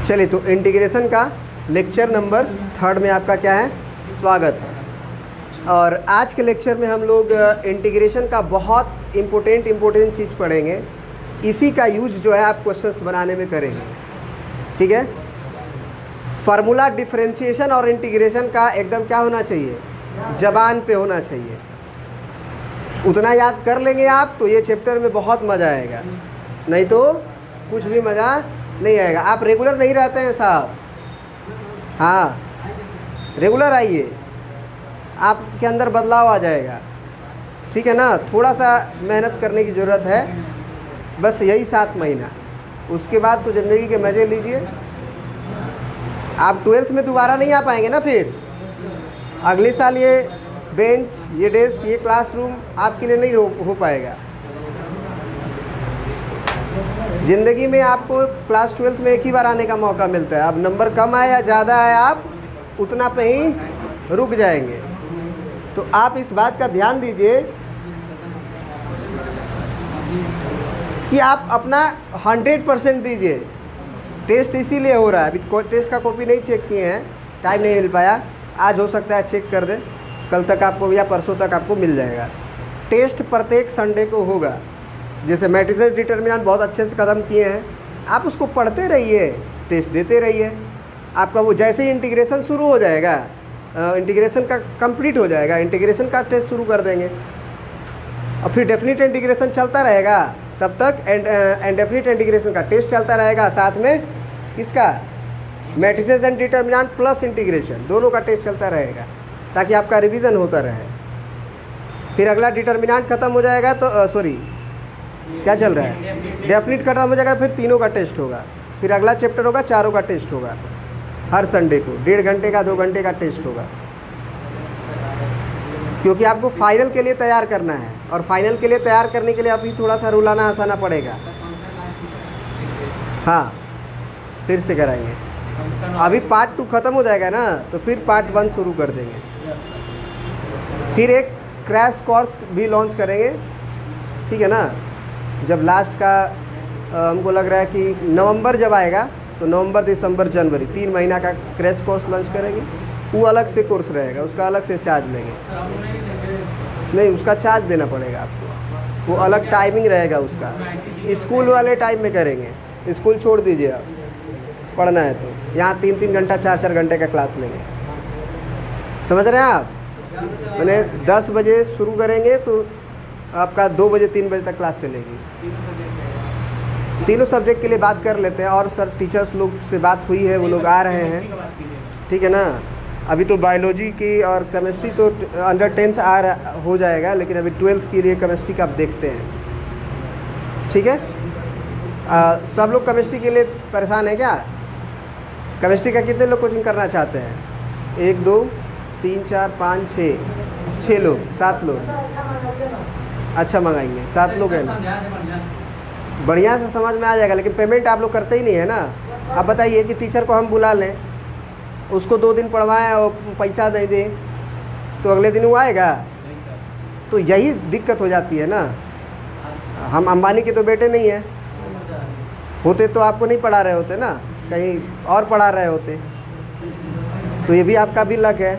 चलिए, तो इंटीग्रेशन का लेक्चर नंबर 3 में आपका क्या है, स्वागत है। और आज के लेक्चर में हम लोग इंटीग्रेशन का बहुत इम्पोर्टेंट चीज़ पढ़ेंगे। इसी का यूज जो है आप क्वेश्चंस बनाने में करेंगे, ठीक है। फार्मूला डिफरेंशिएशन और इंटीग्रेशन का एकदम क्या होना चाहिए, ज़बान पे होना चाहिए। उतना याद कर लेंगे आप तो ये चैप्टर में बहुत मज़ा आएगा, नहीं तो कुछ भी मज़ा नहीं आएगा। आप रेगुलर नहीं रहते हैं साहब, हाँ रेगुलर आइए, आपके अंदर बदलाव आ जाएगा, ठीक है ना। थोड़ा सा मेहनत करने की ज़रूरत है, बस यही 7 महीना, उसके बाद तो ज़िंदगी के मज़े लीजिए। आप 12th में दोबारा नहीं आ पाएंगे ना, फिर अगले साल ये बेंच, ये डेस्क, ये क्लासरूम आपके लिए नहीं हो पाएगा। ज़िंदगी में आपको क्लास 12th में एक ही बार आने का मौका मिलता है। अब नंबर कम आए या ज़्यादा आए, आप उतना पे ही रुक जाएंगे। तो आप इस बात का ध्यान दीजिए कि आप अपना 100% दीजिए। टेस्ट इसीलिए हो रहा है, अभी टेस्ट का कॉपी नहीं चेक किए हैं, टाइम नहीं मिल पाया। आज हो सकता है चेक कर दें, कल तक आपको या परसों तक आपको मिल जाएगा। टेस्ट प्रत्येक संडे को होगा। जैसे मैट्रिसेस डिटर्मिनेंट बहुत अच्छे से ख़त्म किए हैं, आप उसको पढ़ते रहिए, टेस्ट देते रहिए। आपका वो जैसे ही इंटीग्रेशन शुरू हो जाएगा, इंटीग्रेशन का कंप्लीट हो जाएगा, इंटीग्रेशन का टेस्ट शुरू कर देंगे और फिर डेफिनेट इंटीग्रेशन चलता रहेगा। तब तक इंडेफिनिट इंटीग्रेशन का टेस्ट चलता रहेगा, साथ में इसका matrices and determinant plus integration दोनों का टेस्ट चलता रहेगा, ताकि आपका रिवीजन होता रहे। फिर अगला डिटर्मिनेंट ख़त्म हो जाएगा तो क्या चल रहा है, डेफिनेट खत्म हो जाएगा, फिर तीनों का टेस्ट होगा। फिर अगला चैप्टर होगा, चारों का टेस्ट होगा। हर संडे को 1.5 घंटे का 2 घंटे का टेस्ट होगा, क्योंकि आपको फाइनल के लिए तैयार करना है। और फाइनल के लिए तैयार करने के लिए अभी थोड़ा सा रुलाना हंसाना पड़ेगा। हाँ, फिर से कराएंगे। अभी पार्ट 2 ख़त्म हो जाएगा ना, तो फिर पार्ट 1 शुरू कर देंगे। फिर एक क्रैश कोर्स भी लॉन्च करेंगे, ठीक है ना। जब लास्ट का हमको लग रहा है कि नवंबर जब आएगा, तो नवंबर, दिसंबर, जनवरी 3 महीना का क्रैश कोर्स लॉन्च करेंगे। वो अलग से कोर्स रहेगा, उसका अलग से चार्ज लेंगे। नहीं, उसका चार्ज देना पड़ेगा आपको, वो अलग टाइमिंग रहेगा उसका। स्कूल वाले टाइम में करेंगे, स्कूल छोड़ दीजिए आप, पढ़ना है तो यहाँ 3-3 घंटा 4-4 घंटे का क्लास लेंगे। समझ रहे हैं आप? मैंने 10 बजे शुरू करेंगे तो आपका 2 बजे 3 बजे तक क्लास चलेगी। तीनों सब्जेक्ट के लिए बात कर लेते हैं। और सर टीचर्स लोग से बात हुई है, वो लोग आ रहे हैं, ठीक है ना। अभी तो बायोलॉजी की और केमिस्ट्री तो अंडर 10th हो जाएगा, लेकिन अभी 12th के लिए केमिस्ट्री का आप देखते हैं, ठीक है। सब लोग केमिस्ट्री के लिए परेशान हैं क्या? केमिस्ट्री का कितने लोग कोचिंग करना चाहते हैं? 1 2 3 4 5 6 लोग, 7 लोग। अच्छा मंगाएंगे, 7 लोग हैं ना, बढ़िया से समझ में आ जाएगा। लेकिन पेमेंट आप लोग करते ही नहीं है ना। अब बताइए कि टीचर को हम बुला लें, उसको 2 दिन पढ़वाएं और पैसा नहीं दें, तो अगले दिन वो आएगा? तो यही दिक्कत हो जाती है ना। हम अंबानी के तो बेटे नहीं हैं, होते तो आपको नहीं पढ़ा रहे होते ना, कहीं और पढ़ा रहे होते। तो ये भी आपका भी लक है।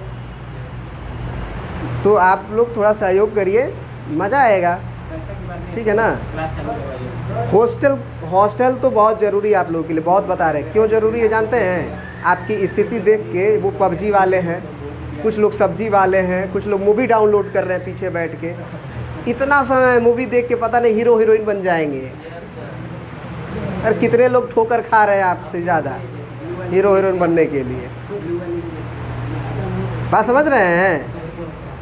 तो आप लोग थोड़ा सहयोग करिए, मज़ा आएगा, ठीक है ना। हॉस्टल तो बहुत ज़रूरी है आप लोगों के लिए, बहुत बता रहे हैं। क्यों ज़रूरी है जानते हैं? आपकी स्थिति देख के वो पबजी वाले हैं, कुछ लोग सब्जी वाले हैं, कुछ लोग मूवी डाउनलोड कर रहे हैं पीछे बैठ के। इतना समय मूवी देख के पता नहीं हीरो हीरोइन बन जाएंगे। और कितने लोग ठोकर खा रहे हैं आपसे ज़्यादा हीरो हीरोइन बनने के लिए। बात समझ रहे हैं?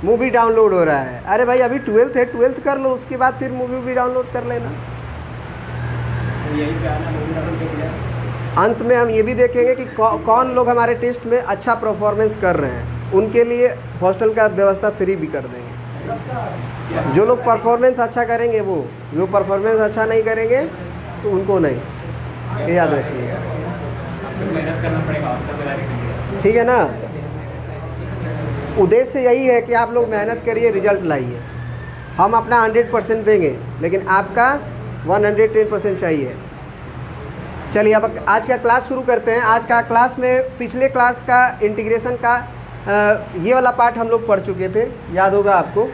मूवी डाउनलोड हो रहा है। अरे भाई अभी 12th है, 12th कर लो, उसके बाद फिर मूवी भी डाउनलोड कर लेना। अंत में हम ये भी देखेंगे कि कौन लोग हमारे टेस्ट में अच्छा परफॉर्मेंस कर रहे हैं, उनके लिए हॉस्टल का व्यवस्था फ्री भी कर देंगे। जो लोग परफॉर्मेंस अच्छा करेंगे वो, जो परफॉर्मेंस अच्छा नहीं करेंगे तो उनको नहीं, ये याद रखिएगा, ठीक है ना। उद्देश्य यही है कि आप लोग मेहनत करिए, रिजल्ट लाइए। हम अपना 100% देंगे, लेकिन आपका 110% चाहिए। चलिए अब आज का क्लास शुरू करते हैं। आज का क्लास में पिछले क्लास का इंटीग्रेशन का ये वाला पार्ट हम लोग पढ़ चुके थे, याद होगा आपको।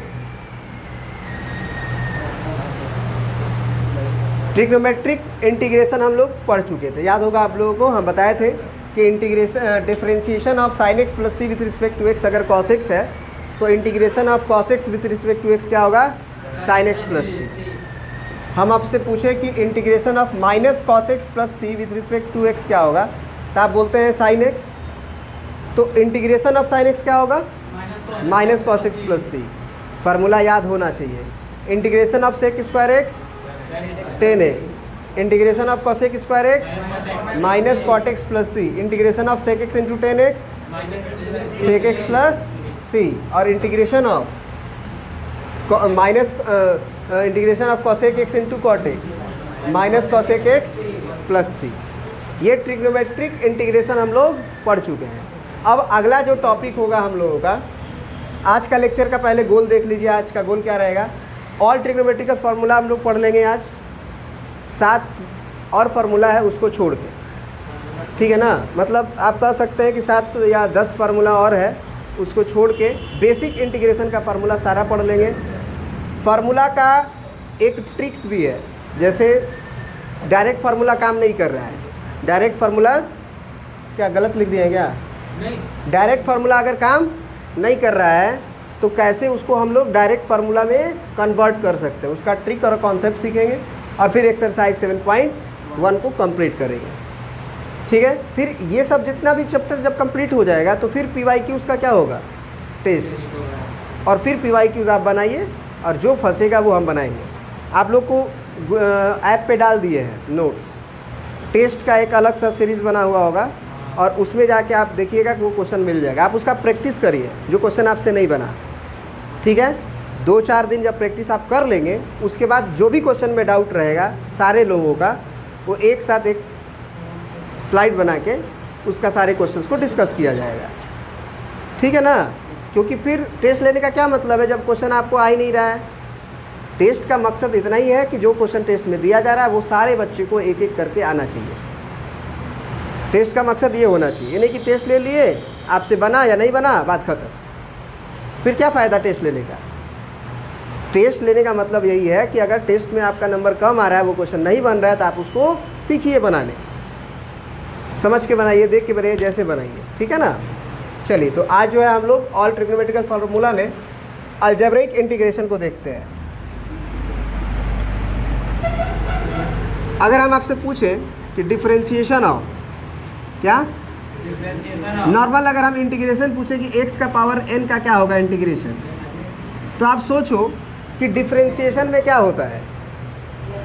ट्रिग्नोमेट्रिक इंटीग्रेशन हम लोग पढ़ चुके थे, याद होगा आप लोगों को। हम बताए थे कि integration differentiation of sine x plus C with respect to x अगर कॉस एक्स है तो integration of cos x with respect to x क्या होगा, साइन एक्स प्लस सी। हम आपसे पूछे कि integration of minus cos x plus C with respect to x क्या होगा, तो आप बोलते हैं साइन एक्स। तो इंटीग्रेशन ऑफ साइन एक्स क्या होगा, minus cos x plus c. Formula याद होना चाहिए। Integration of sec square x 10x, integration of cosec square x minus cot x plus c, integration of sec x into 10x sec x plus c, और integration of minus integration of cosec x into cot x minus cosec x plus c. ये trigonometric integration हम लोग पढ़ चुके हैं। अब अगला जो टॉपिक होगा हम लोगों का, आज का लेक्चर का पहले गोल देख लीजिए। आज का गोल क्या रहेगा, ऑल ट्रिग्नोमेट्रिक का फार्मूला हम लोग पढ़ लेंगे आज। 7 और फार्मूला है उसको छोड़ के, ठीक है ना। मतलब आप कह सकते हैं कि 7 या 10 फार्मूला और है, उसको छोड़ के बेसिक इंटीग्रेशन का फार्मूला सारा पढ़ लेंगे। फार्मूला का एक ट्रिक्स भी है, जैसे डायरेक्ट फार्मूला काम नहीं कर रहा है। डायरेक्ट फार्मूला क्या गलत लिख दिया है क्या, नहीं। डायरेक्ट फार्मूला अगर काम नहीं कर रहा है तो कैसे उसको हम लोग डायरेक्ट फार्मूला में कन्वर्ट कर सकते हैं, उसका ट्रिक और कॉन्सेप्ट सीखेंगे और फिर एक्सरसाइज 7.1 को कंप्लीट करेंगे, ठीक है। फिर ये सब जितना भी चैप्टर जब कंप्लीट हो जाएगा तो फिर PYQs का क्या होगा, टेस्ट, और फिर PYQs आप बनाइए और जो फंसेगा वो हम बनाएंगे। आप लोग को ऐप पे डाल दिए हैं नोट्स, टेस्ट का एक अलग सा सीरीज़ बना हुआ होगा और उसमें जाके आप देखिएगा कि वो क्वेश्चन मिल जाएगा। आप उसका प्रैक्टिस करिए जो क्वेश्चन आपसे नहीं बना, ठीक है। 2-4 दिन जब प्रैक्टिस आप कर लेंगे उसके बाद जो भी क्वेश्चन में डाउट रहेगा सारे लोगों का, वो एक साथ एक स्लाइड बना के उसका सारे क्वेश्चंस को डिस्कस किया जाएगा, ठीक है ना। क्योंकि फिर टेस्ट लेने का क्या मतलब है जब क्वेश्चन आपको आ ही नहीं रहा है। टेस्ट का मकसद इतना ही है कि जो क्वेश्चन टेस्ट में दिया जा रहा है वो सारे बच्चे को एक एक करके आना चाहिए। टेस्ट का मकसद ये होना चाहिए, ये नहीं कि टेस्ट ले लिए, आपसे बना या नहीं बना, बात खत्म। फिर क्या फ़ायदा टेस्ट लेने का। टेस्ट लेने का मतलब यही है कि अगर टेस्ट में आपका नंबर कम आ रहा है, वो क्वेश्चन नहीं बन रहा है, तो आप उसको सीखिए बनाने, समझ के बनाइए, देख के बनाइए, जैसे बनाइए, ठीक है ना। चलिए तो आज जो है हम लोग ऑल ट्रिग्नोमेट्रिकल फार्मूला में अलजेब्रिक इंटीग्रेशन को देखते हैं। अगर हम आपसे पूछें कि डिफरेंशिएशन ऑफ क्या, नॉर्मल अगर हम इंटीग्रेशन पूछे कि x का पावर n का क्या होगा इंटीग्रेशन, तो आप सोचो कि डिफरेंशिएशन में क्या होता है।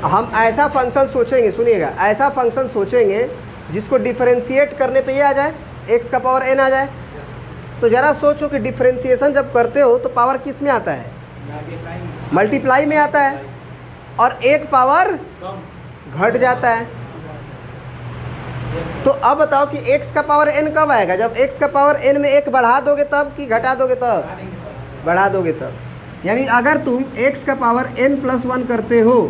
हम ऐसा फंक्शन सोचेंगे, सुनिएगा, ऐसा फंक्शन सोचेंगे जिसको डिफरेंशिएट करने पे ये आ जाए, x का पावर n आ जाए। तो ज़रा सोचो कि डिफरेंशिएशन जब करते हो तो पावर किस में आता है, मल्टीप्लाई में आता है, और एक पावर घट जाता है। तो अब बताओ कि x का पावर n कब आएगा, जब x का पावर n में 1 बढ़ा दोगे तब, कि घटा दोगे तब, बढ़ा दोगे तब। यानी अगर तुम x का पावर n+1 करते हो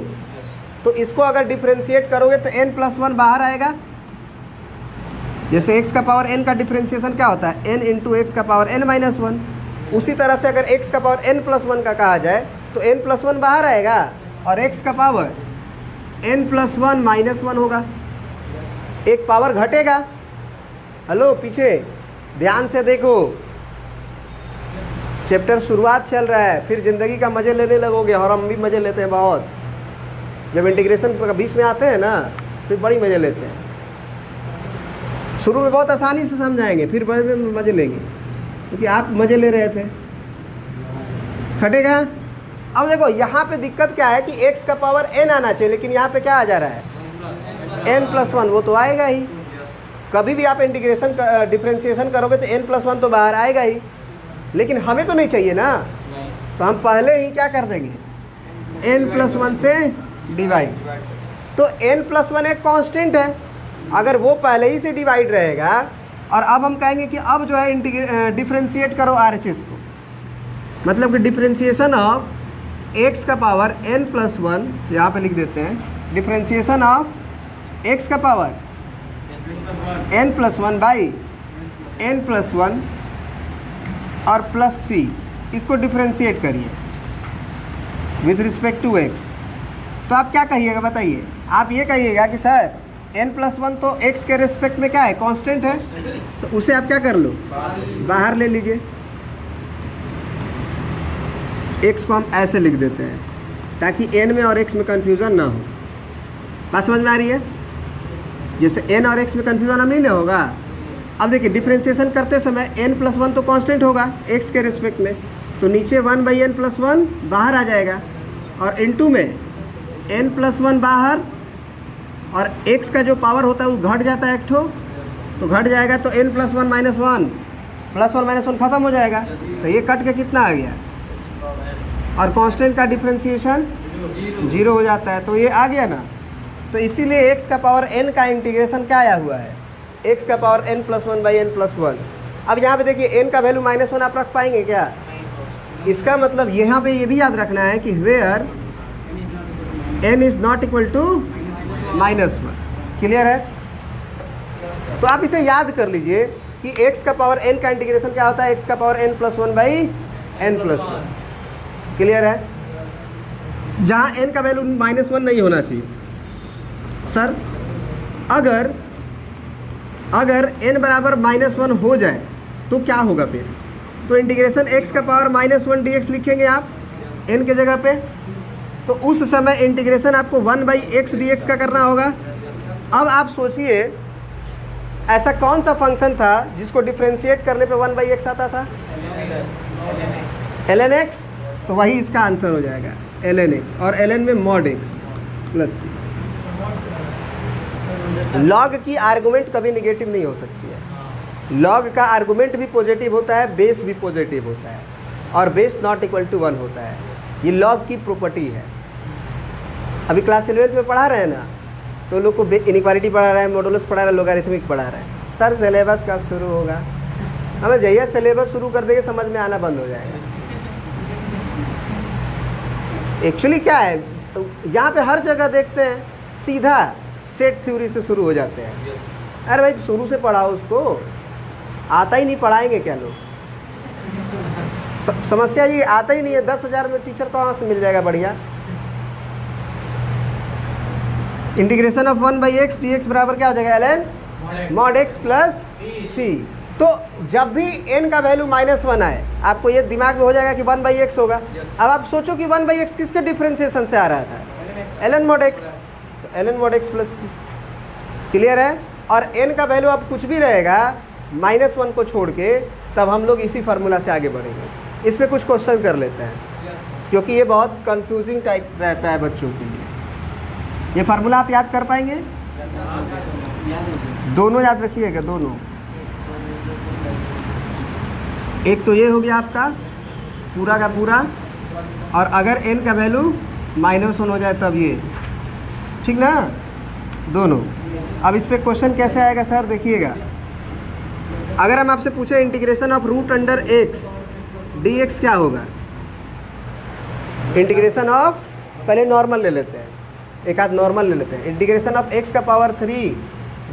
तो इसको अगर डिफरेंशिएट करोगे तो n+1 बाहर आएगा। जैसे x का पावर n का डिफरेंशिएशन क्या होता है, n इंटू एक्स का पावर n-1। उसी तरह से अगर x का पावर n+1 का कहा जाए तो n+1 बाहर आएगा और x का पावर n+1 -1 होगा, एक पावर घटेगा। हेलो, पीछे ध्यान से देखो, चैप्टर शुरुआत चल रहा है, फिर ज़िंदगी का मज़े लेने लगोगे, और हम भी मज़े लेते हैं बहुत। जब इंटीग्रेशन बीच में आते हैं ना फिर बड़ी मज़े लेते हैं। शुरू में बहुत आसानी से समझाएंगे, फिर बड़े मज़े लेंगे, क्योंकि आप मज़े ले रहे थे। घटेगा। अब देखो यहाँ पे दिक्कत क्या है कि x का पावर n आना चाहिए, लेकिन यहाँ पे क्या आ जा रहा है, n+1। वो तो आएगा ही, कभी भी आप इंटीग्रेशन डिफरेंशिएशन करोगे तो n+1 तो बाहर आएगा ही, लेकिन हमें तो नहीं चाहिए ना। तो हम पहले ही क्या कर देंगे, n+1 से डिवाइड। तो n+1 एक कांस्टेंट है, अगर वो पहले ही से डिवाइड रहेगा, और अब हम कहेंगे कि अब जो है डिफरेंशिएट करो RHS को, मतलब कि डिफरेंशिएशन ऑफ x का पावर n+1, यहाँ पे लिख देते हैं, डिफरेंशिएशन ऑफ x का power n plus one by n plus one और प्लस c, इसको डिफ्रेंशिएट करिए विथ रिस्पेक्ट टू x। तो आप क्या कहिएगा बताइए? आप ये कहिएगा कि सर n प्लस वन तो x के रिस्पेक्ट में क्या है, कांस्टेंट है, तो उसे आप क्या कर लो, बाहर ले लीजिए। x को हम ऐसे लिख देते हैं ताकि n में और x में कन्फ्यूज़न ना हो। बात समझ में आ रही है? जैसे n और x में कन्फ्यूज़न हम नहीं ना होगा। अब देखिए डिफ्रेंशिएशन करते समय n प्लस वन तो कांस्टेंट होगा x के रिस्पेक्ट में, तो नीचे 1/n प्लस वन बाहर आ जाएगा और इनटू में n प्लस वन बाहर, और x का जो पावर होता है वो घट जाता है एक ठो, तो घट जाएगा तो n plus one minus one, plus one minus one खत्म हो जाएगा, तो ये कट के कितना आ गया, और कांस्टेंट का डिफ्रेंशिएशन 0 हो जाता है, तो ये आ गया ना। तो इसीलिए x का पावर n का इंटीग्रेशन क्या आया हुआ है, x का power n plus one by n plus one. अब यहाँ पे देखिए n का वैल्यू -1 आप रख पाएंगे क्या? इसका मतलब यहाँ पे ये भी याद रखना है कि where n is not equal to -1। Clear है? तो आप इसे याद कर लीजिए कि x का पावर n का इंटीग्रेशन क्या होता है, x का power n plus one by n plus one. Clear है? जहाँ n का वैल्यू -1 नहीं होना चाहिए। सर अगर n बराबर -1 हो जाए तो क्या होगा फिर? तो इंटीग्रेशन x का पावर -1 dx लिखेंगे आप n के जगह पे, तो उस समय इंटीग्रेशन आपको 1/x dx का करना होगा। अब आप सोचिए ऐसा कौन सा फंक्शन था जिसको डिफ्रेंशिएट करने पे 1/x आता था? ln x, तो वही इसका आंसर हो जाएगा ln x, और ln में mod x plus c। Log की आर्गुमेंट कभी निगेटिव नहीं हो सकती है। लॉग का आर्गुमेंट भी पॉजिटिव होता है, बेस भी पॉजिटिव होता है, और बेस नॉट इक्वल टू 1 होता है। ये लॉग की प्रॉपर्टी है। अभी क्लास 11th में पढ़ा रहे हैं ना, तो लोग को इनइक्वालिटी पढ़ा रहा है, मॉडुलस पढ़ा रहा है, लोगारिथमिक पढ़ा रहा है। सर सिलेबस कब शुरू होगा? हमें जैसे सिलेबस शुरू कर देंगे समझ में आना बंद हो जाएगा। एक्चुअली क्या है, यहाँ पे हर जगह देखते हैं सीधा सेट थ्योरी से शुरू हो जाते हैं। अरे भाई शुरू से पढ़ाओ, उसको आता ही नहीं, पढ़ाएंगे क्या लोग? समस्या ये आता ही नहीं है। 10,000 में टीचर कहाँ से मिल जाएगा बढ़िया? इंटीग्रेशन ऑफ 1/x dx बराबर क्या हो जाएगा, ln mod x plus c। तो जब भी n का वैल्यू -1 आए, आपको ये दिमाग में हो जाएगा कि 1/x होगा। अब आप सोचो कि 1/x किसके डिफ्रेंशिएशन से आ रहा था, ln mod x, तो ln mod x plus c। Clear है? और n का वैल्यू अब कुछ भी रहेगा -1 को छोड़ के, तब हम लोग इसी फार्मूला से आगे बढ़ेंगे। इस पर कुछ क्वेश्चन कर लेते हैं, क्योंकि ये बहुत कंफ्यूजिंग टाइप रहता है बच्चों के लिए। ये फार्मूला आप याद कर पाएंगे? दोनों याद रखिएगा, दोनों। एक तो ये हो गया आपका पूरा का पूरा, और अगर n का वैल्यू -1 हो जाए तब ये, ठीक ना, दोनों। अब इस पे क्वेश्चन कैसे आएगा सर, देखिएगा। अगर हम आपसे पूछे इंटीग्रेशन ऑफ √x dx क्या होगा? इंटीग्रेशन ऑफ, पहले नॉर्मल ले लेते हैं, एक आध नॉर्मल ले लेते हैं। इंटीग्रेशन ऑफ x का पावर 3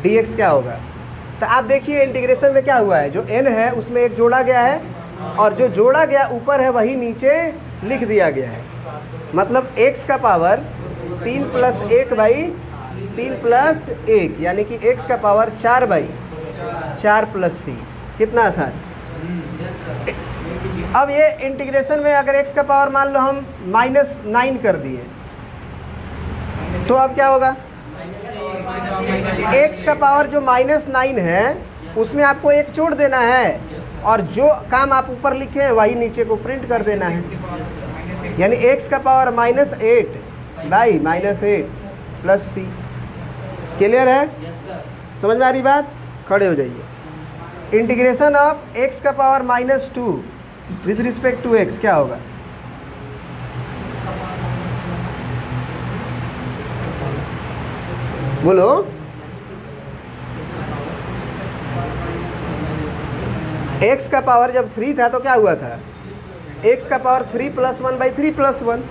dx क्या होगा? तो आप देखिए इंटीग्रेशन में क्या हुआ है, जो n है उसमें एक जोड़ा गया है, और जो जोड़ा गया ऊपर है वही नीचे लिख दिया गया है। मतलब x का पावर 3 + 1/3 + 1, यानी कि x का पावर 4/4 + c। कितना आसान। अब ये इंटीग्रेशन में अगर x का पावर मान लो हम -9 कर दिए, तो अब क्या होगा? x का पावर जो -9 है उसमें आपको एक जोड़ देना है, और जो काम आप ऊपर लिखे हैं वही नीचे को प्रिंट कर देना है। यानी x का पावर -8/-8 प्लस c। क्लियर है? समझ में आ रही बात? खड़े हो जाइए। इंटीग्रेशन ऑफ x का power -2 with respect to x क्या होगा? बोलो। x का पावर जब 3 था तो क्या हुआ था? x का पावर 3 + 1/3 + 1।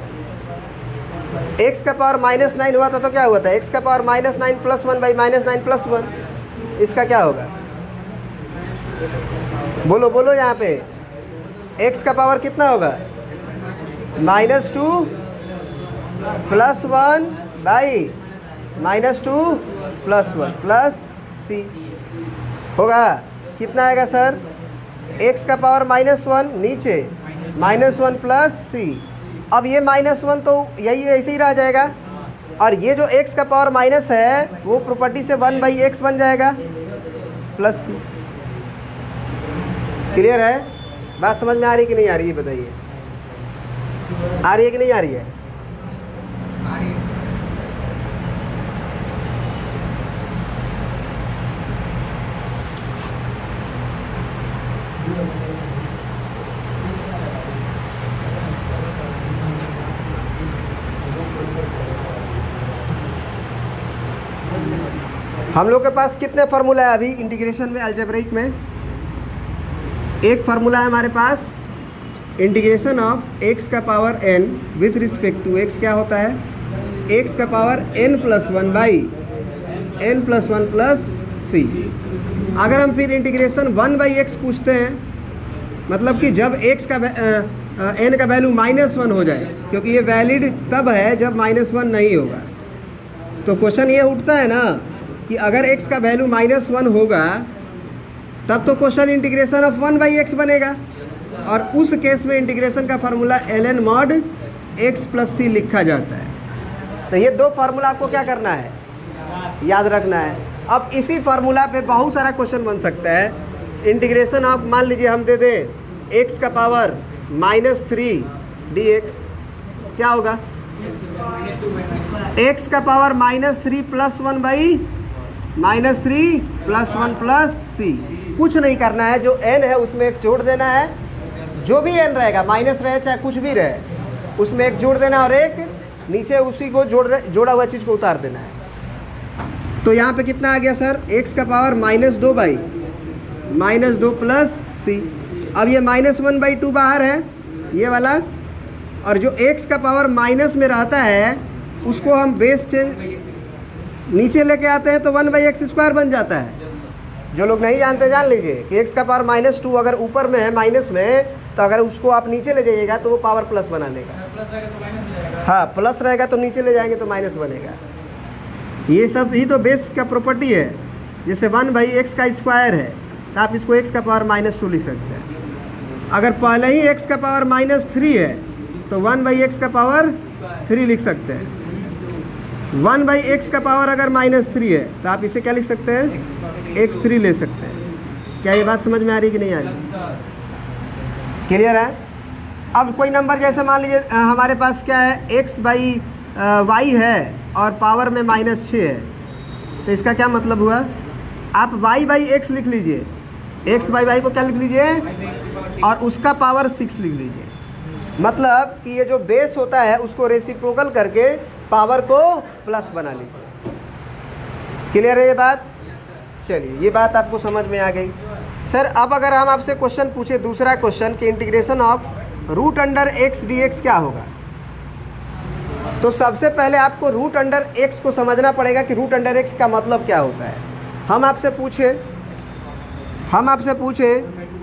x का पावर -9 हुआ था तो क्या हुआ था? x का पावर -9 + 1/-9 + 1। इसका क्या होगा? बोलो बोलो यहाँ पे, x का पावर कितना होगा? -2 +1 बाई -2 +1 प्लस c होगा। कितना आएगा सर? x का पावर -1 नीचे -1 प्लस c। अब ये -1 तो यही ऐसे ही रह जाएगा, और ये जो x का पावर माइनस है वो प्रॉपर्टी से 1/x बन जाएगा प्लस c। क्लियर है? बात समझ में आ रही कि नहीं आ रही है बताइए? आ रही है कि नहीं आ रही है? हम लोग के पास कितने फार्मूला है अभी इंटीग्रेशन में, अलजेब्रिक में? एक फार्मूला है हमारे पास, इंटीग्रेशन ऑफ x का power n with respect to x क्या होता है? x का power n+1 by n+1 plus c। अगर हम फिर इंटीग्रेशन 1/x पूछते हैं, मतलब कि जब x का n का वैल्यू -1 हो जाए, क्योंकि ये वैलिड तब है जब -1 नहीं होगा। तो क्वेश्चन ये उठता है ना कि अगर x का वैल्यू -1 होगा तब तो क्वेश्चन इंटीग्रेशन ऑफ 1/x बनेगा, और उस केस में इंटीग्रेशन का formula ln mod x plus c लिखा जाता है। तो ये दो फार्मूला आपको क्या करना है? याद रखना है। अब इसी फार्मूला पे बहुत सारा क्वेश्चन बन सकता है। इंटीग्रेशन ऑफ, मान लीजिए हम दे दें x का पावर -3 dx, क्या होगा? x का पावर -3 + 1 बाई -3 + 1 प्लस c। कुछ नहीं करना है, जो n है उसमें एक जोड़ देना है, जो भी n रहेगा, माइनस रहे चाहे कुछ भी रहे, उसमें एक जोड़ देना और एक नीचे उसी को जोड़ा हुआ चीज़ को उतार देना है। तो यहाँ पे कितना आ गया सर? x का पावर -2 बाई -2 प्लस c। अब ये -1/2 बाहर है ये वाला, और जो x का पावर माइनस में रहता है उसको हम बेस चेंज नीचे लेके आते हैं तो 1/x² बन जाता है। जो लोग नहीं जानते जान लीजिए कि x का पावर -2 अगर ऊपर में है माइनस में, तो अगर उसको आप नीचे ले जाइएगा तो वो पावर प्लस बना लेगा। हाँ, प्लस रहेगा तो नीचे ले जाएंगे तो माइनस बनेगा। ये सब ही तो बेस का प्रॉपर्टी है। जैसे 1/x का स्क्वायर है तो आप इसको x का पावर -2 लिख सकते हैं। अगर पहले ही x का पावर -3 है तो 1/x का पावर 3 लिख सकते हैं। 1/x का पावर अगर -3 है तो आप इसे क्या लिख सकते हैं? x3 ले सकते हैं। क्या ये बात समझ में आ रही कि नहीं आ रही? क्लियर है? अब कोई नंबर जैसे मान लीजिए हमारे पास क्या है, x/y है और पावर में -6 है, तो इसका क्या मतलब हुआ? आप y/x लिख लीजिए, x/y को क्या लिख लीजिए, और उसका पावर 6 लिख लीजिए। मतलब कि ये जो बेस होता है उसको रेसिप्रोकल करके पावर को प्लस बना लीजिए। क्लियर है ये बात? चलिए, ये बात आपको समझ में आ गई। सर अब अगर हम आपसे क्वेश्चन पूछे, दूसरा क्वेश्चन कि इंटीग्रेशन ऑफ √x dx क्या होगा, तो सबसे पहले आपको √x को समझना पड़ेगा कि √x का मतलब क्या होता है। हम आपसे पूछे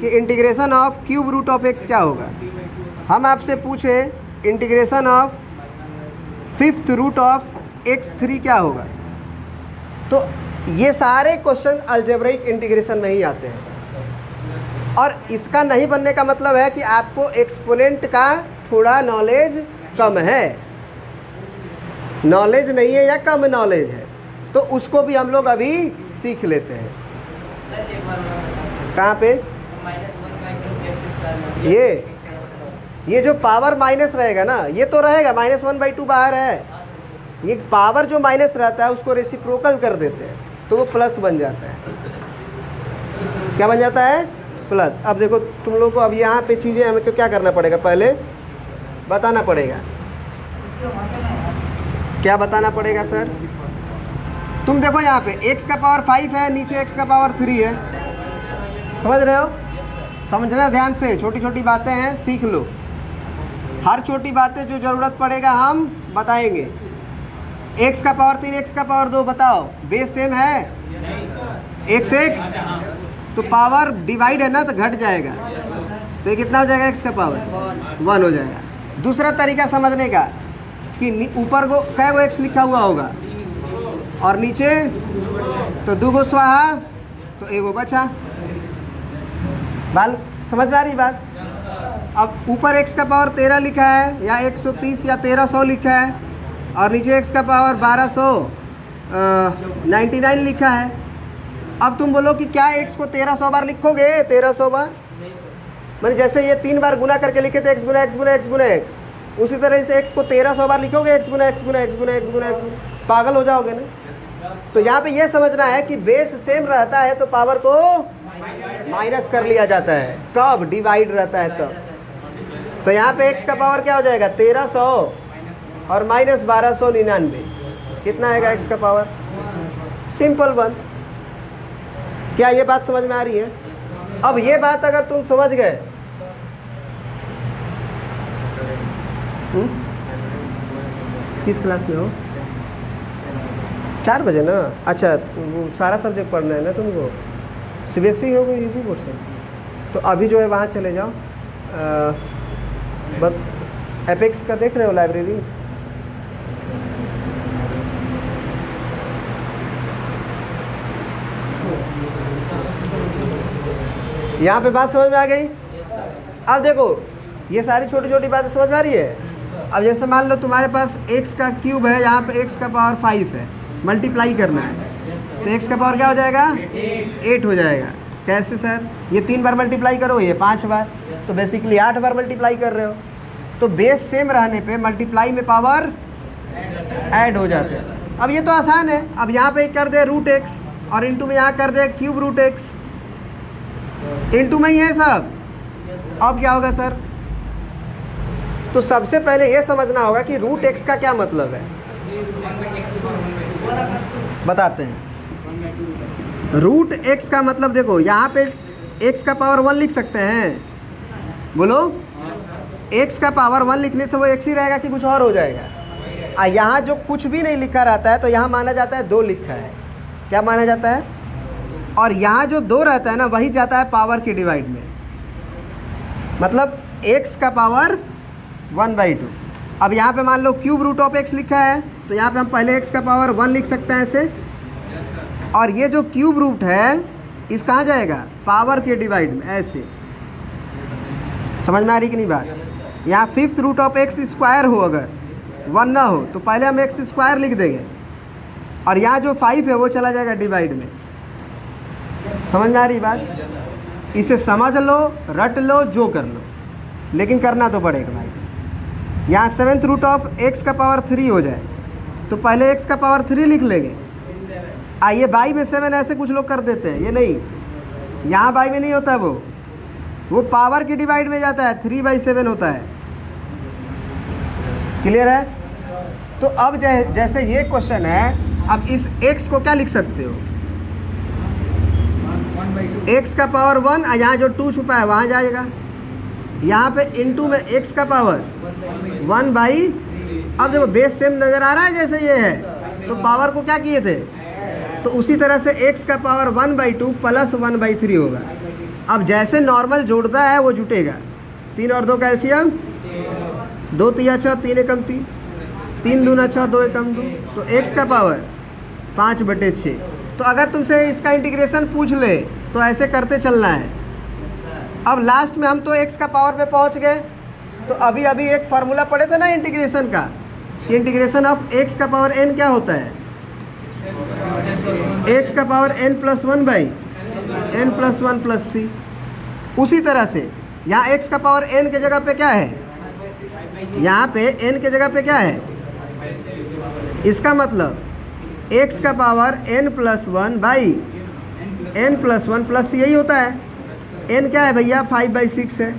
कि इंटीग्रेशन ऑफ √x क्या होगा, हम आपसे पूछे इंटीग्रेशन ऑफ 5th √x3 क्या होगा, तो ये सारे क्वेश्चन अलजेब्रिक इंटीग्रेशन में ही आते हैं। और इसका नहीं बनने का मतलब है कि आपको एक्सपोनेंट का थोड़ा नॉलेज कम है, नॉलेज नहीं है या कम नॉलेज है, तो उसको भी हम लोग अभी सीख लेते हैं। कहाँ पे? ये जो पावर माइनस रहेगा ना, ये तो रहेगा -1/2 बाहर है, ये पावर जो माइनस रहता है उसको रेसिप्रोकल कर देते हैं तो वो प्लस बन जाता है। क्या बन जाता है? प्लस। अब देखो तुम लोग को अब यहाँ पे चीज़ें हमें क्या करना पड़ेगा, पहले बताना पड़ेगा। क्या बताना पड़ेगा सर? तुम देखो यहाँ पे x का पावर 5 है, नीचे x का पावर 3 है, समझ रहे हो? समझना ध्यान से, छोटी छोटी बातें हैं, सीख लो। हर छोटी बातें जो ज़रूरत पड़ेगा हम बताएंगे। x का पावर 3, x का पावर 2, बताओ बेस सेम है? एक्स एक्स, तो पावर डिवाइड है ना तो घट जाएगा, तो ये कितना हो जाएगा एक्स का पावर 1 हो जाएगा। दूसरा तरीका समझने का कि ऊपर को कै गो एक्स लिखा हुआ होगा और नीचे तो 2 गो स्वाहा तो 1 गो बचा। बाल समझ में आ रही बात? अब ऊपर x का पावर 13 लिखा है या 130 या 1300 लिखा है और नीचे x का पावर 1299 लिखा है। अब तुम बोलो कि क्या x को 1300 बार लिखोगे? 1300 बार मैंने जैसे ये 3 बार गुना करके लिखे थे x गुना x गुना x गुना x, उसी तरह से x को 1300 बार लिखोगे x गुना x गुना x गुना x गुना x, पागल हो जाओगे ना। तो यहाँ पे ये समझना है कि बेस सेम रहता है तो पावर को माइनस कर लिया जाता है। कब डिवाइड रहता है तब। तो यहाँ पे x का पावर क्या हो जाएगा 1300 और माइनस 1299, कितना आएगा x का पावर? सिंपल 1। क्या ये बात समझ में आ रही है? अब ये बात अगर तुम समझ गए, किस क्लास में हो? 4 बजे ना। अच्छा, वो सारा सब्जेक्ट पढ़ना है ना तुमको, सीबीएसई हो गई यूपी बोर्ड से, तो अभी जो है वहाँ चले जाओ। बस एपेक्स का देख रहे हो लाइब्रेरी? यहाँ पे बात समझ में आ गई? अब देखो ये सारी छोटी छोटी बातें समझ में आ रही है। अब जैसे मान लो तुम्हारे पास x का क्यूब है, यहाँ पे x का पावर 5 है, मल्टीप्लाई करना है तो x का पावर क्या हो जाएगा 8 हो जाएगा। कैसे सर? ये 3 बार मल्टीप्लाई करो, ये 5 बार, तो बेसिकली 8 बार मल्टीप्लाई कर रहे हो। तो बेस सेम रहने पे मल्टीप्लाई में पावर ऐड हो जाते हैं। अब ये तो आसान है। अब यहाँ पे कर दे रूट x और इंटू में यहाँ कर दे क्यूब रूट x, इंटू में ही है सब। अब क्या होगा सर? तो सबसे पहले ये समझना होगा कि रूट x का क्या मतलब है, बताते हैं। रूट x का मतलब देखो, यहाँ पे x का पावर 1 लिख सकते हैं, बोलो। x का पावर 1 लिखने से वो x ही रहेगा कि कुछ और हो जाएगा? यहाँ जो कुछ भी नहीं लिखा रहता है तो यहाँ माना जाता है 2 लिखा है। क्या माना जाता है? और यहाँ जो 2 रहता है ना वही जाता है पावर के डिवाइड में, मतलब x का पावर 1/2। अब यहाँ पे मान लो क्यूब रूट ऑफ x लिखा है तो यहाँ पे हम पहले x का पावर 1 लिख सकते हैं ऐसे, और ये जो क्यूब रूट है इस कहाँ जाएगा? पावर के डिवाइड में, ऐसे। समझ में आ रही कि नहीं बात? यहाँ 5th root of x square हो, अगर 1 ना हो तो पहले हम x स्क्वायर लिख देंगे और यहाँ जो 5 है वो चला जाएगा डिवाइड में। समझ में आ रही बात? इसे समझ लो, रट लो, जो कर लो, लेकिन करना तो पड़ेगा भाई। यहाँ 7th रूट ऑफ x का पावर 3 हो जाए तो पहले x का पावर 3 लिख लेंगे। आइए बाई में 7 ऐसे कुछ लोग कर देते हैं, ये नहीं, यहाँ बाई में नहीं होता है, वो पावर की डिवाइड में जाता है, 3/7 होता है। क्लियर है? तो अब जैसे ये क्वेश्चन है, अब इस x को क्या लिख सकते हो? x का पावर 1, यहाँ जो 2 छुपा है वहाँ जाएगा। यहाँ पे इंटू में x का पावर 1/, अब देखो बेस सेम नज़र आ रहा है जैसे ये है, तो पावर को क्या किए थे, तो उसी तरह से x का पावर 1/2 प्लस 1/3 होगा। अब जैसे नॉर्मल जोड़ता है वो जुटेगा। 3 और 2 कैल्शियम, 2 3 6, 3 एकम 3, 3 दूना 6, 2 एकम 2, तो x का पावर 5/6। तो अगर तुमसे इसका इंटीग्रेशन पूछ ले तो ऐसे करते चलना है। अब लास्ट में हम तो x का पावर पे पहुंच गए, तो अभी अभी एक फार्मूला पढ़े थे ना इंटीग्रेशन का, कि इंटीग्रेशन ऑफ x का पावर n क्या होता है? x का पावर n + 1/n + 1 + c। उसी तरह से यहाँ x का पावर n के जगह पे क्या है? यहाँ पे n के जगह पे क्या है? इसका मतलब x का पावर n + 1/n + 1 + c, यही होता है। n क्या है भैया? 5/6 है,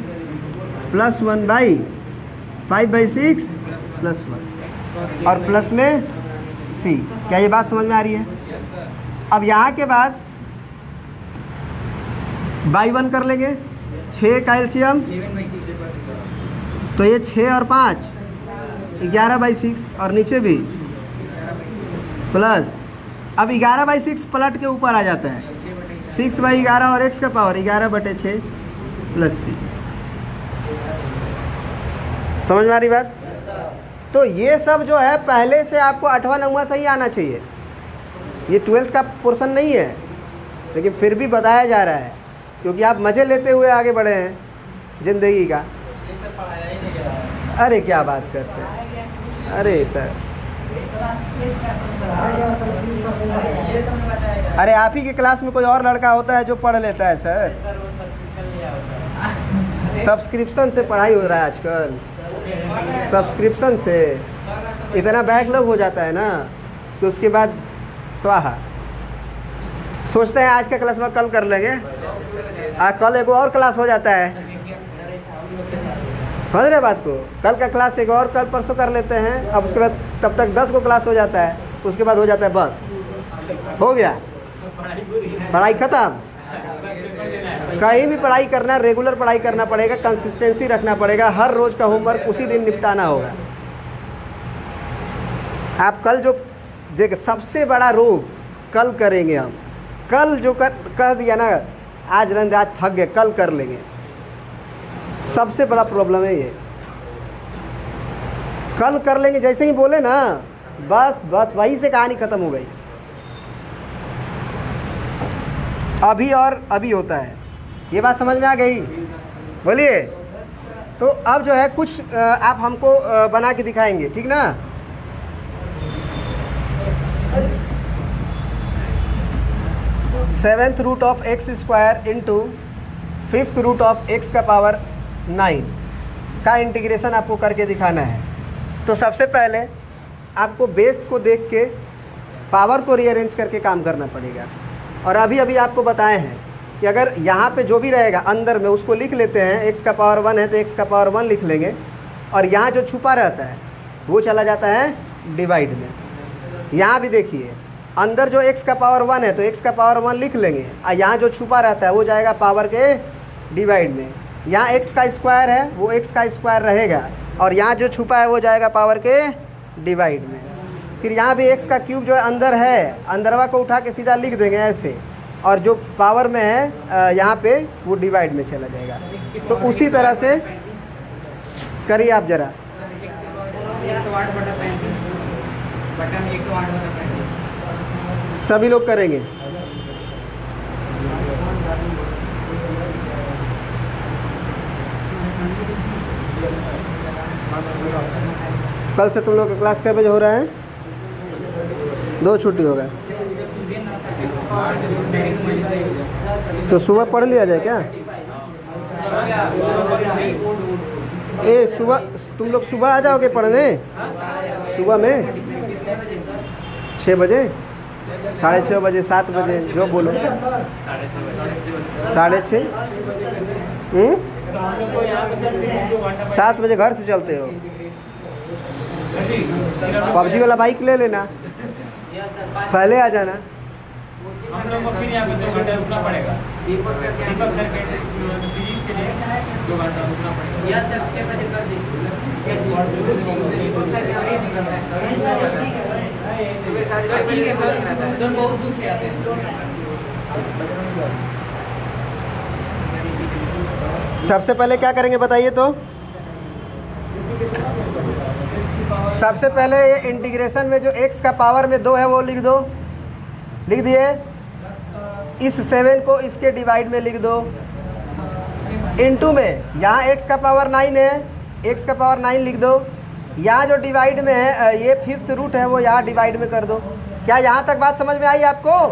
प्लस 1/5/6 + 1 और प्लस में c। क्या ये बात समझ में आ रही है? अब यहाँ के बाद बाई 1 कर लेंगे, 6 कैल्शियम, तो ये 6 और 5 11/6, और नीचे भी प्लस। अब 11/6 पलट के ऊपर आ जाता है, 6/11 और x का पावर 11/6 प्लस c। समझ में आ रही बात? तो ये सब जो है पहले से आपको 8वां 9वां सही आना चाहिए। ये 12th का पोर्शन नहीं है, लेकिन फिर भी बताया जा रहा है क्योंकि आप मज़े लेते हुए आगे बढ़े हैं ज़िंदगी का। अरे क्या बात करते हैं, अरे सर, अरे आप ही के क्लास में कोई और लड़का होता है जो पढ़ लेता है सर। सब्सक्रिप्शन से पढ़ाई हो रहा है आजकल, सब्सक्रिप्शन से इतना बैकलॉग हो जाता है ना कि उसके बाद स्वाहा। सोचते हैं आज का क्लास में कल कर लेंगे, कल एक और क्लास हो जाता है। समझ रहे बात को? कल का क्लास एक और कल परसों कर लेते हैं, अब उसके बाद तब तक 10 को क्लास हो जाता है, उसके बाद हो जाता है बस हो गया, पढ़ाई ख़त्म। कहीं भी पढ़ाई करना, रेगुलर पढ़ाई करना पड़ेगा, कंसिस्टेंसी रखना पड़ेगा, हर रोज़ का होमवर्क उसी दिन निपटाना होगा। आप कल जो देख सबसे बड़ा रोग कल करेंगे हम, कल जो कर दिया ना, आज रात थक गए कल कर लेंगे, सबसे बड़ा प्रॉब्लम है ये। कल कर लेंगे जैसे ही बोले ना, बस बस वहीं से कहानी ख़त्म हो गई। अभी और अभी होता है, ये बात समझ में आ गई? बोलिए। तो अब जो है कुछ आप हमको बना के दिखाएंगे, ठीक ना? Seventh root of x square into 5th root of x का पावर 9 का इंटीग्रेशन आपको करके दिखाना है। तो सबसे पहले आपको बेस को देख के पावर को रीअरेंज करके काम करना पड़ेगा। और अभी अभी आपको बताए हैं कि अगर यहाँ पे जो भी रहेगा अंदर में उसको लिख लेते हैं, x का पावर 1 है तो x का पावर 1 लिख लेंगे, और यहाँ जो छुपा रहता है वो चला जाता है डिवाइड में। यहाँ भी देखिए अंदर जो x का पावर 1 है तो x का पावर 1 लिख लेंगे, और यहाँ जो छुपा रहता है वो जाएगा पावर के डिवाइड में। यहाँ x का स्क्वायर है वो x का स्क्वायर रहेगा, और यहाँ जो छुपा है वो जाएगा पावर के डिवाइड में। फिर यहाँ भी x का क्यूब जो है अंदर है, अंदरवा को उठा के सीधा लिख देंगे ऐसे, और जो पावर में है यहाँ पे वो डिवाइड में चला जाएगा। तो उसी तरह से करिए आप ज़रा। सभी लोग करेंगे। कल से तुम लोग का क्लास कै बजे हो रहा है? 2 छुट्टी होगा तो सुबह पढ़ लिया जाए क्या? सुबह तुम लोग सुबह आ जाओगे पढ़ने? सुबह में 6 बजे, 6:30 बजे, 7 बजे, जो बोलो। 6:30 7 बजे घर से चलते हो? पबजी वाला बाइक ले लेना, पहले आ जाना। हम लोग को फिर यहाँ पे 2 घंटा रुकना पड़ेगा। दीपक सर के फिजिक्स के लिए 2 घंटा रुकना पड़ेगा। या सर 6 बजे कर दीजिए। दीपक सर क्या मीटिंग करना है सर? सुबह 6:30 बजे रहता है। सर बहुत दूर से आते हैं। सबसे पहले क्या करेंगे बताइए तो? सबसे पहले ये इंटीग्रेशन में जो x का पावर में 2 है वो लिख दो। लिख दिए? इस 7 को इसके डिवाइड में लिख दो। इनटू में यहाँ x का पावर 9 है, x का पावर 9 लिख दो। यहाँ जो डिवाइड में है ये 5th रूट है वो यहाँ डिवाइड में कर दो। क्या यहाँ तक बात समझ में आई आपको?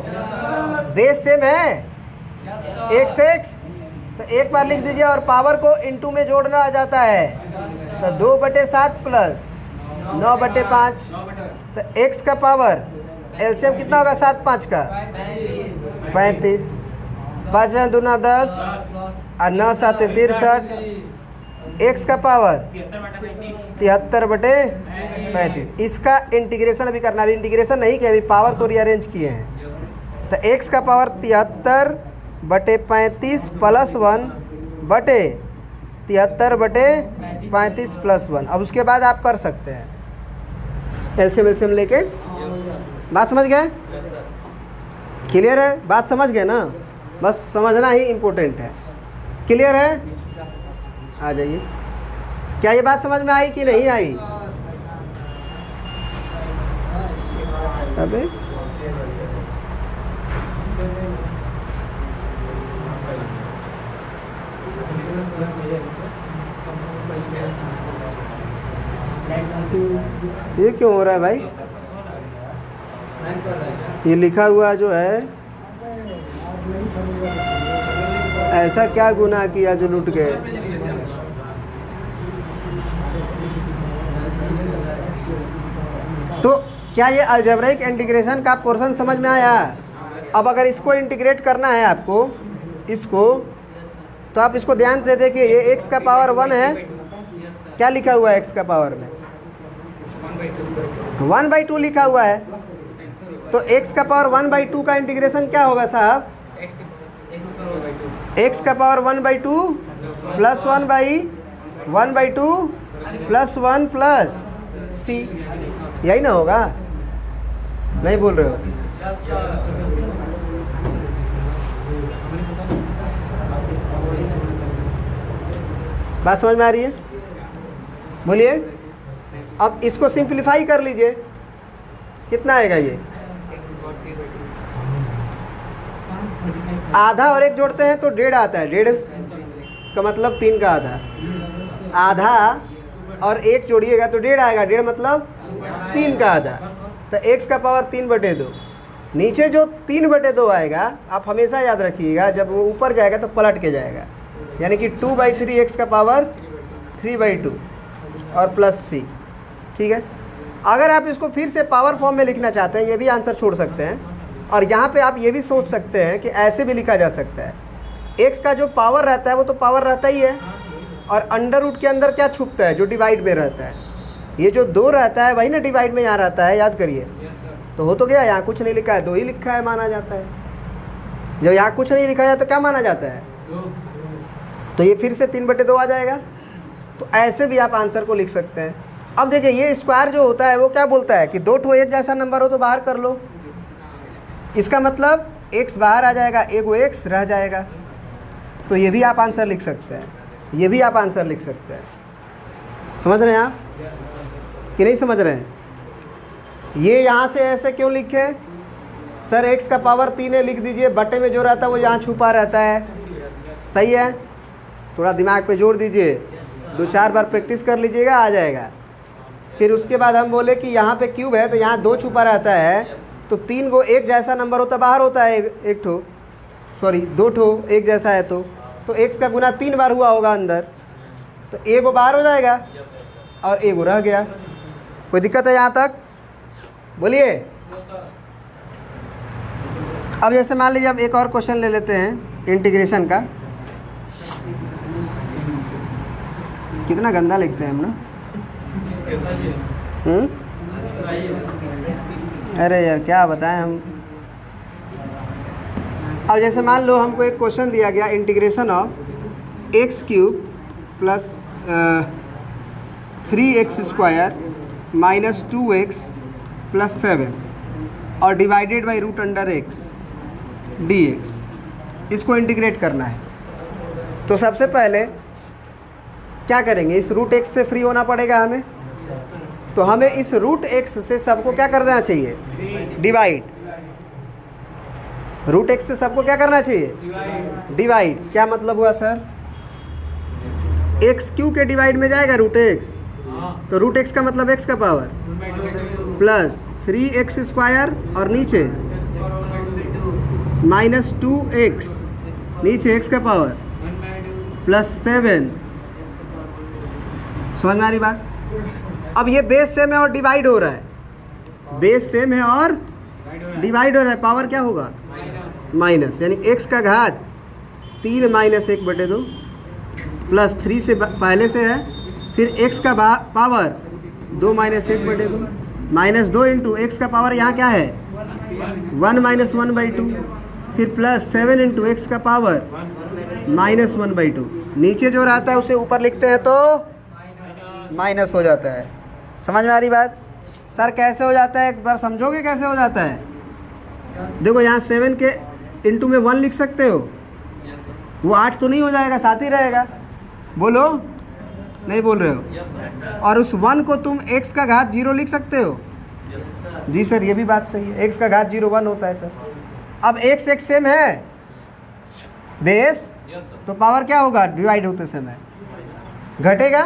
बेस सेम है, x x तो एक बार लिख दीजिए, और पावर को इनटू में जोड़ना आ जाता है तो 2/7 प्लस 9/5। तो x का पावर एलसीएम कितना होगा? 7 5 का 35, 5 दूना 10 और 9 7 63। x का पावर 73/35। इसका इंटीग्रेशन अभी करना, अभी इंटीग्रेशन नहीं किया, अभी पावर को रीअरेंज किए हैं। तो x का पावर 73/35 प्लस 1/73/35 प्लस 1। अब उसके बाद आप कर सकते हैं एलसीएम लेके। बात समझ गए? क्लियर है? बात समझ गए ना? बस समझना ही इम्पोर्टेंट है। क्लियर है? आ जाइए। क्या ये बात समझ में आई कि नहीं आई? अबे ये क्यों हो रहा है भाई? ये लिखा हुआ जो है, ऐसा क्या गुनाह किया जो लुट गए? तो क्या ये अलजेब्रिक इंटीग्रेशन का पोर्शन समझ में आया? अब अगर इसको इंटीग्रेट करना है आपको, इसको, तो आप इसको ध्यान से देखिए। ये x का पावर 1 है, क्या लिखा हुआ है x का पावर में? 1/2 लिखा हुआ है। तो x का पावर 1/2 का इंटीग्रेशन क्या होगा साहब? x का power 1/2 plus 1/2 plus 1 plus c, यही ना होगा? नहीं बोल रहे हो? बात समझ में आ रही है? बोलिए। अब इसको सिंप्लीफाई कर लीजिए, कितना आएगा ये? आधा और एक जोड़ते हैं तो 1.5 आता है। 1.5 का मतलब 3 का आधा। आधा और एक जोड़िएगा तो 1.5 आएगा। 1.5 मतलब 3 का आधा। तो x का पावर 3/2। नीचे जो 3/2 आएगा, आप हमेशा याद रखिएगा, जब वो ऊपर जाएगा तो पलट के जाएगा, यानी कि 2/3 x का पावर 3/2 और प्लस c। ठीक है। अगर आप इसको फिर से पावर फॉर्म में लिखना चाहते हैं, ये भी आंसर छोड़ सकते हैं। और यहाँ पे आप ये भी सोच सकते हैं कि ऐसे भी लिखा जा सकता है, x का जो पावर रहता है वो तो पावर रहता ही है, और अंडर रूट के अंदर क्या छुपता है? जो डिवाइड में रहता है। ये जो 2 रहता है वही ना डिवाइड में यहाँ रहता है, याद करिए। तो हो तो गया, यहाँ कुछ नहीं लिखा है, 2 ही लिखा है, माना जाता है। जब यहाँ कुछ नहीं लिखा है तो क्या माना जाता है? तो ये फिर से 3/2 आ जाएगा। तो ऐसे भी आप आंसर को लिख सकते हैं। अब देखिए, ये स्क्वायर जो होता है वो क्या बोलता है कि 2 ठो एक जैसा नंबर हो तो बाहर कर लो। इसका मतलब x बाहर आ जाएगा, एगो x रह जाएगा। तो ये भी आप आंसर लिख सकते हैं, ये भी आप आंसर लिख सकते हैं। समझ रहे हैं आप कि नहीं समझ रहे हैं? ये यहाँ से ऐसे क्यों लिखे? सर x का पावर 3 है, लिख दीजिए। बटे में जो रहता है वो यहाँ छुपा रहता है। सही है? थोड़ा दिमाग पे जोड़ दीजिए, 2-4 बार प्रैक्टिस कर लीजिएगा, आ जाएगा। फिर उसके बाद हम बोले कि यहाँ पे क्यूब है तो यहाँ 2 छुपा रहता है, तो 3 गो एक जैसा नंबर होता बाहर होता है, एक ठो, सॉरी 2 ठो एक जैसा है। तो x का गुना 3 बार हुआ होगा अंदर, तो एगो बाहर हो जाएगा और एगो रह गया। कोई दिक्कत है यहाँ तक? बोलिए। अब जैसे मान लीजिए, अब एक और क्वेश्चन ले लेते हैं इंटीग्रेशन का। कितना गंदा लिखते हैं हम ना। अरे यार क्या बताएं हम। अब जैसे मान लो हमको एक क्वेश्चन दिया गया, integration of x³ plus 3x² minus 2x plus 7 और डिवाइडेड बाई √x dx। इसको इंटीग्रेट करना है। तो सबसे पहले क्या करेंगे? इस √x से फ्री होना पड़ेगा हमें। तो हमें इस √x से सबको क्या कर देना चाहिए? डिवाइड। √x से सबको क्या करना चाहिए? डिवाइड। क्या मतलब हुआ सर? x³ के डिवाइड में जाएगा √x, तो √x का मतलब x का पावर प्लस 3x² और नीचे माइनस 2x, नीचे x का पावर प्लस 7। समझ में आ रही बात? अब ये बेस सेम है और डिवाइड हो रहा है, बेस सेम है और डिवाइड हो रहा है, पावर क्या होगा? माइनस, यानी x का घात 3 माइनस 1/2 प्लस 3 से पहले से है, फिर x का power 2 minus 1/2 minus 2 into x का पावर यहाँ क्या है? 1 माइनस 1/2, फिर प्लस 7 इंटू एक्स का पावर माइनस 1/2। नीचे जो रहता है उसे ऊपर लिखते हैं तो माइनस हो जाता है। समझ में आ रही बात? सर कैसे हो जाता है, एक बार समझोगे कैसे हो जाता है? देखो यहाँ 7 के इंटू में 1 लिख सकते हो, वो 8 तो नहीं हो जाएगा, 7 ही रहेगा। बोलो, नहीं बोल रहे हो। और उस 1 को तुम x का घात 0 लिख सकते हो। जी सर, ये भी बात सही है, x का घात 0 1 होता है सर। अब x x सेम है बेस, तो पावर क्या होगा डिवाइड होते समय घटेगा,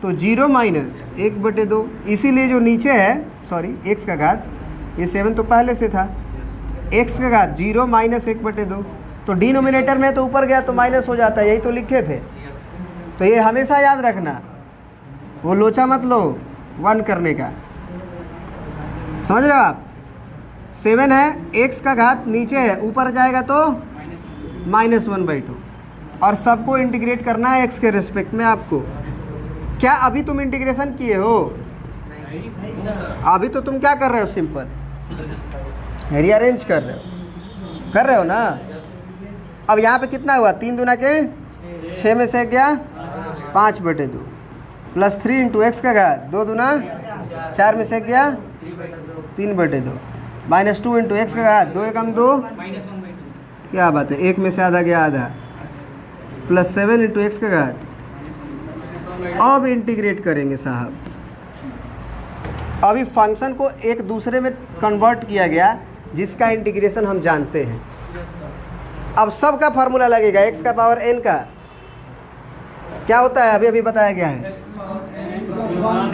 तो 0 माइनस 1/2। इसीलिए जो नीचे है, सॉरी x का घात, ये 7 तो पहले से था, x का घात 0 माइनस 1/2, तो डिनोमिनेटर में तो ऊपर गया तो माइनस हो जाता है, यही तो लिखे थे। तो ये हमेशा याद रखना, वो लोचा मत लो 1 करने का, समझ रहे हो आप। 7 है, x का घात नीचे है, ऊपर जाएगा तो -1/2, और सबको इंटीग्रेट करना है x के रिस्पेक्ट में आपको। क्या अभी तुम इंटीग्रेशन किए हो? अभी तो तुम क्या कर रहे हो, सिंपल रीअरेंज कर रहे हो ना। अब यहाँ पे कितना हुआ, 3 दूना के 6 में से गया 5/2 प्लस 3 इंटू एक्स का घात 2 दूना 4 में से गया 3/2 माइनस 2 इंटू एक्स का घात 2 एकम 2, क्या बात है, 1 में से आधा गया आधा, प्लस 7 इंटू एक्स का घात। अब इंटीग्रेट करेंगे साहब। अभी फंक्शन को एक दूसरे में कन्वर्ट किया गया जिसका इंटीग्रेशन हम जानते हैं। अब सब का फार्मूला लगेगा, x का पावर n का क्या होता है, अभी बताया गया है,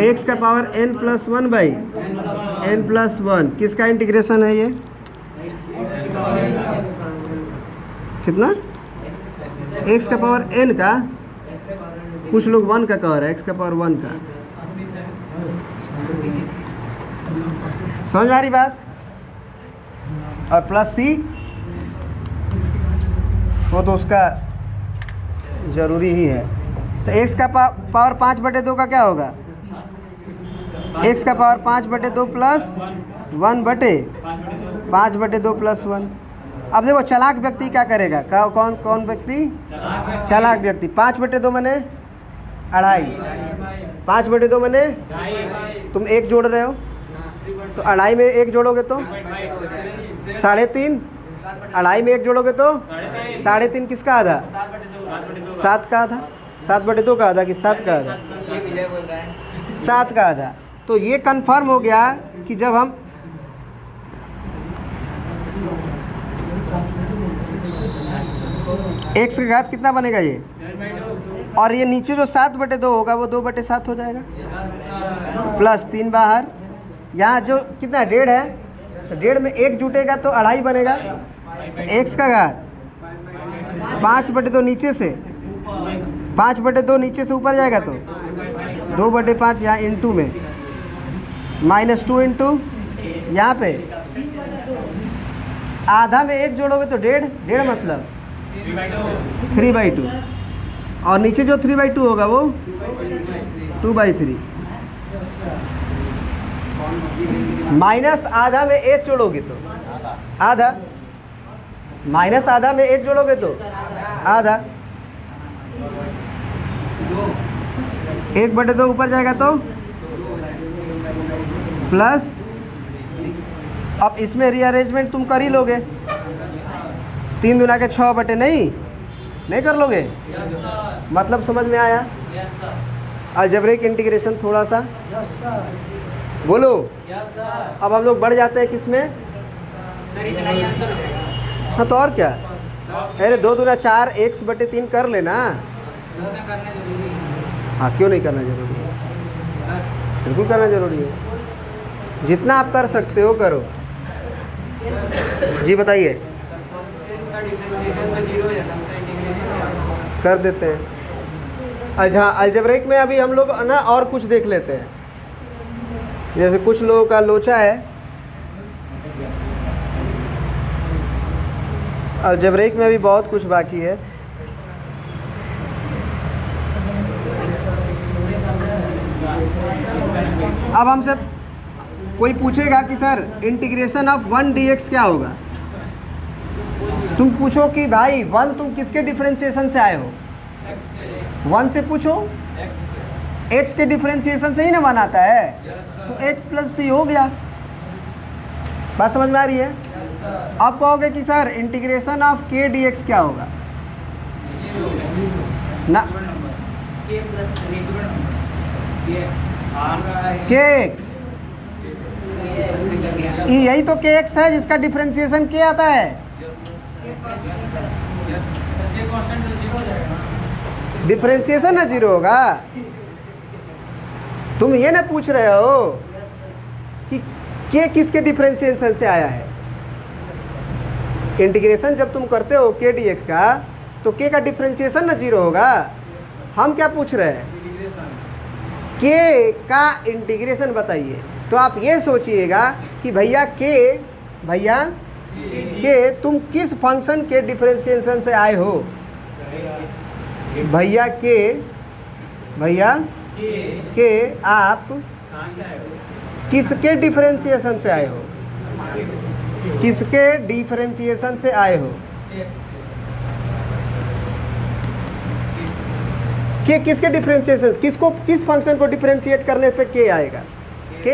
x का power n plus 1 by n plus 1। किसका इंटीग्रेशन है ये, कितना, x का पावर n का, कुछ लोग 1 का कह रहे हैं, x का पावर 1 का। समझ आ रही बात। और प्लस c, वो तो उसका ज़रूरी ही है। तो x का पावर 5/2 का क्या होगा, x का पावर 5/2 प्लस 1/5/2 प्लस 1। अब देखो चालाक व्यक्ति क्या करेगा, कौन व्यक्ति, चालाक व्यक्ति। 5/2 मैंने 2.5, 5/2 मैंने, तुम 1 जोड़ रहे हो तो 2.5 में 1 जोड़ोगे तो 3.5, 2.5 में 1 जोड़ोगे तो 3.5, किसका आधा, 7 का आधा, 7/2 का आधा कि 7 का आधा, 7 का आधा। तो ये कंफर्म हो गया कि जब हम x का घात कितना बनेगा ये, और ये नीचे जो 7/2 होगा वो 2/7 हो जाएगा, प्लस 3 बाहर, यहाँ जो कितना 1.5 है, तो 1.5 में 1 जुटेगा तो 2.5 बनेगा। x का घात 5/2 नीचे से, 5/2 नीचे से ऊपर जाएगा तो 2/5 यहाँ इंटू में, -2 इंटू यहाँ पे आधा में 1 जोड़ोगे तो 1.5 मतलब 3/2, और नीचे जो 3/2 होगा वो 2/3, माइनस आधा में 1 जोड़ोगे तो आधा, माइनस आधा में 1 जोड़ोगे तो आधा, 1/2 ऊपर जाएगा तो प्लस। अब इसमें रीअरेंजमेंट तुम कर ही लोगे, 3 दूना के 6 नहीं कर लोगे, मतलब समझ में आया। अलजेब्रिक इंटीग्रेशन थोड़ा सा बोलो। अब हम लोग बढ़ जाते हैं किस में, हाँ तो और क्या, अरे 2 दूना 4 x/3 कर लेना। हाँ क्यों नहीं करना जरूरी है, बिल्कुल करना जरूरी है, जितना आप कर सकते हो करो। जी बताइए, कर देते हैं। अच्छा, अलजेब्रिक में अभी हम लोग ना और कुछ देख लेते हैं, जैसे कुछ लोगों का लोचा है। अलजेब्रिक में भी बहुत कुछ बाकी है। अब हमसे कोई पूछेगा कि सर इंटीग्रेशन ऑफ 1 dx क्या होगा, तुम पूछो कि भाई 1 तुम किसके डिफरेंशिएशन से आए हो, 1 से पूछो, x के डिफरेंशिएशन से ही ना बनाता है, तो x प्लस c हो गया। बात समझ में आ रही है। अब कहोगे कि sir integration of k dx क्या होगा, ना के प्लस नेचुरल नंबर के आर के एक्स, यही तो के एक्स है जिसका डिफरेंशिएशन के आता है। डिफरेंशिएशन ना जीरो होगा। तुम ये ना पूछ रहे हो कि के किसके डिफरेंशिएशन से आया है। इंटीग्रेशन जब तुम करते हो के डी एक्स का, तो के का डिफरेंशिएशन ना जीरो होगा। हम क्या पूछ रहे हैं, के का इंटीग्रेशन बताइए। तो आप ये सोचिएगा कि भैया के तुम किस फंक्शन के डिफरेंशिएशन से आए हो। भैया के आप किसके डिफरेंशिएशन से आए हो, किसके डिफरेंशिएशन से आए हो। के किसके डिफरेंशिएशन, किस फंक्शन को डिफरेंशिएट करने पे के आएगा, के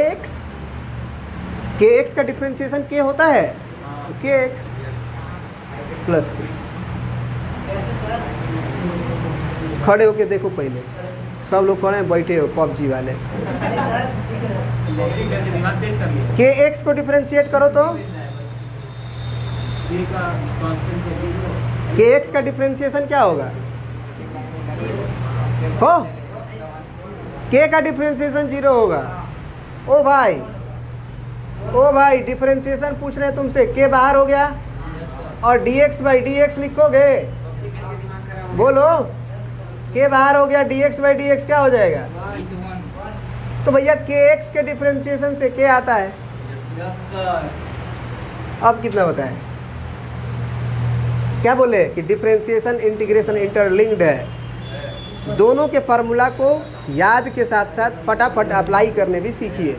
एक्स का डिफरेंशिएशन के होता है, के एक्स प्लस सी। खड़े होके देखो, पहले सब लोग खड़े हैं, बैठे हो पबजी वाले। के एक्स को डिफरेंशिएट करो तो के एक्स का डिफरेंशिएशन क्या होगा, हो के का डिफरेंशिएशन जीरो होगा। ओ भाई डिफरेंशिएशन पूछ रहे हैं तुमसे, के बाहर हो गया और dx बाई dx लिखोगे, बोलो के बाहर हो गया, dx बाई dx क्या हो जाएगा। तो भैया kx के डिफरेंशिएशन से के आता है। अब कितना बताएं, क्या बोले कि डिफरेंशिएशन इंटीग्रेशन इंटरलिंक्ड है। दोनों के फार्मूला को याद के साथ साथ फटाफट अप्लाई करने भी सीखिए।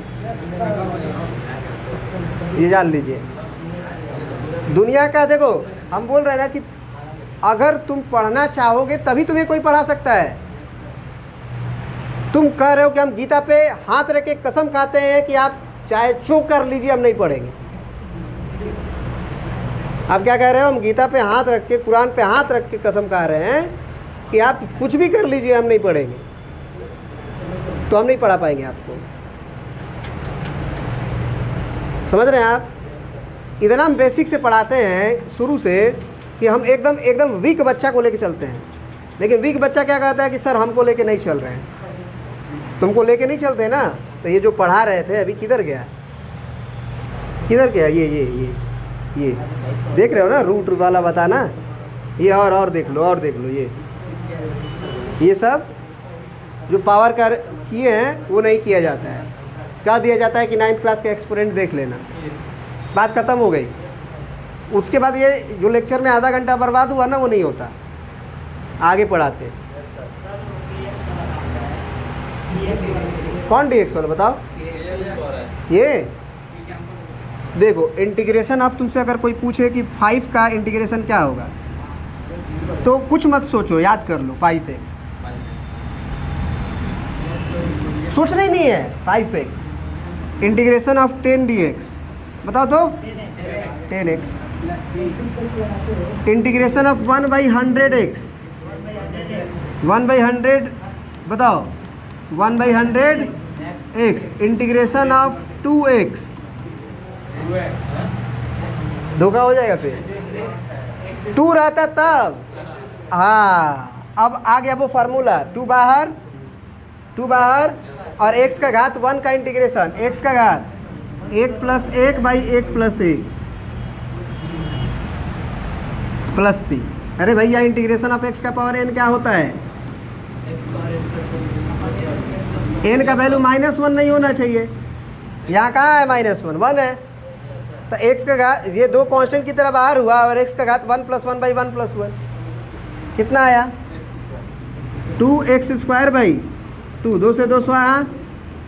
ये जान लीजिए, दुनिया का देखो, हम बोल रहे हैं ना कि अगर तुम पढ़ना चाहोगे तभी तुम्हें कोई पढ़ा सकता है। तुम कह रहे हो कि हम गीता पे हाथ रख के कसम खाते हैं कि आप चाहे चूक कर लीजिए, हम नहीं पढ़ेंगे। आप क्या कह रहे हो, हम गीता पे हाथ रख के, कुरान पे हाथ रख के कसम खा रहे हैं कि आप कुछ भी कर लीजिए, हम नहीं पढ़ेंगे। तो हम नहीं पढ़ा पाएंगे आपको। समझ रहे हैं आप, इतना हम बेसिक से पढ़ाते हैं शुरू से कि हम एकदम वीक बच्चा को लेके चलते हैं। लेकिन वीक बच्चा क्या कहता है कि सर हमको लेके नहीं चल रहे हैं। तुमको लेके नहीं चलते ना, तो ये जो पढ़ा रहे थे अभी किधर गया, ये देख रहे हो ना, रूट वाला बताना, ये और देख लो, ये सब जो पावर का किए हैं वो नहीं किया जाता है। क्या दिया जाता है कि 9th क्लास का एक्सपोनेंट देख लेना, बात ख़त्म हो गई। उसके बाद ये जो लेक्चर में आधा घंटा बर्बाद हुआ ना, वो नहीं होता, आगे पढ़ाते। कौन dx वाला बताओ, ये देखो इंटीग्रेशन। आप तुमसे अगर कोई पूछे कि 5 का इंटीग्रेशन क्या होगा, तो कुछ मत सोचो, याद कर लो 5x। सोचना ही नहीं है, 5x। इंटीग्रेशन ऑफ 10 dx बताओ तो 10x। इंटीग्रेशन ऑफ 1/100x 1/100 बताओ 1/100x। इंटीग्रेशन ऑफ 2x, धोखा हो जाएगा फिर, 2 रहता तब। हाँ, अब आ गया वो फार्मूला, 2 बाहर और x का घात 1 का इंटीग्रेशन, x का घात 1 + 1/1 + 1 प्लस c। अरे भैया इंटीग्रेशन ऑफ x का पावर n क्या होता है, n का वैल्यू -1 नहीं होना चाहिए। यहाँ कहाँ है -1, 1 है। तो x का घात, ये दो कांस्टेंट की तरह बाहर हुआ, और x का घात 1 + 1/1 + 1 कितना आया, 2x² 2 से 2 आया,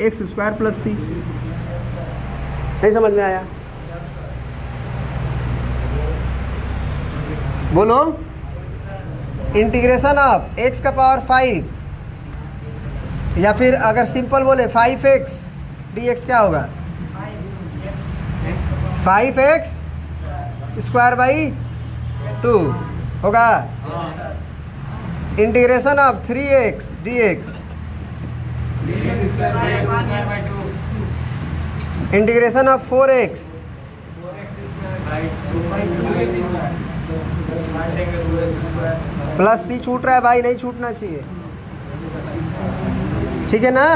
x² + c। नहीं समझ में आया, बोलो। इंटीग्रेशन ऑफ x का पावर 5, या फिर अगर सिंपल बोले 5x dx क्या होगा, 5x² / 2 होगा। Integration of 3x dx, integration of 4x, plus c छूट रहा है भाई, नहीं छूटना चाहिए, ठीक है ना।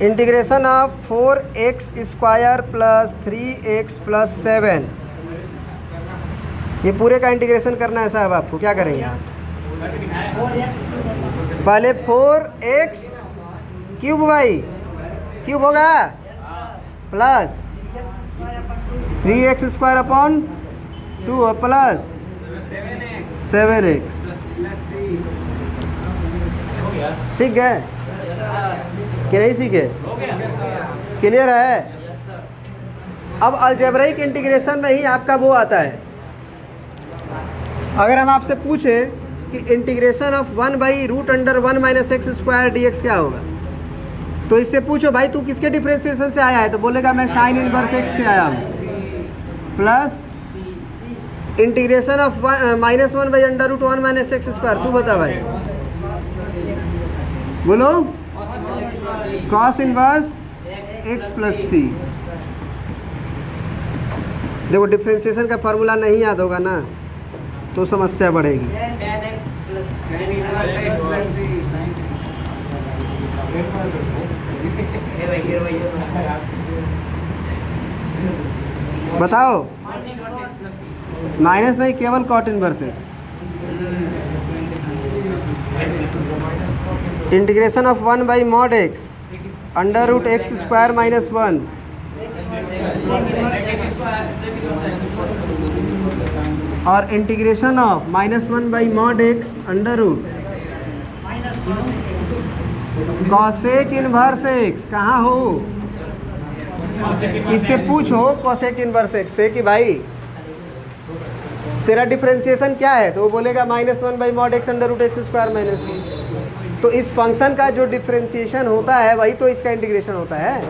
Integration of 4x square plus 3x plus 7, ये पूरे का इंटीग्रेशन करना है साहब आपको। क्या करेंगे आप, पहले 4x क्यूब भाई, क्यूब होगा, plus 3x square upon 2 plus 7x। सीख गए कि नहीं सीखे? क्लियर है? अब अलजेब्रिक इंटीग्रेशन में ही आपका वो आता है। अगर हम आपसे पूछें कि integration of 1/√(1 - x square dx क्या होगा, तो इससे पूछो भाई तू किसके डिफ्रेंशिएशन से आया है, तो बोलेगा मैं साइन इनवर्स x से आया हूँ, plus integration of -1/√(1 - x square, तू बता भाई, बोलो, cos inverse x plus c। देखो डिफ्रेंशिएशन का फार्मूला नहीं याद होगा ना तो समस्या बढ़ेगी। बताओ, माइनस नहीं, केवल cot inverse x। Integration of 1/mod x √x square minus 1, और integration of -1/mod x cosec inverse x। कहाँ हो, इससे पूछो कॉसेक इनवर्स x से कि भाई तेरा डिफरेंशिएशन क्या है, तो वो बोलेगा -1/mod x √x square minus 1। तो इस फंक्शन का जो डिफरेंशिएशन होता है वही तो इसका इंटीग्रेशन होता है।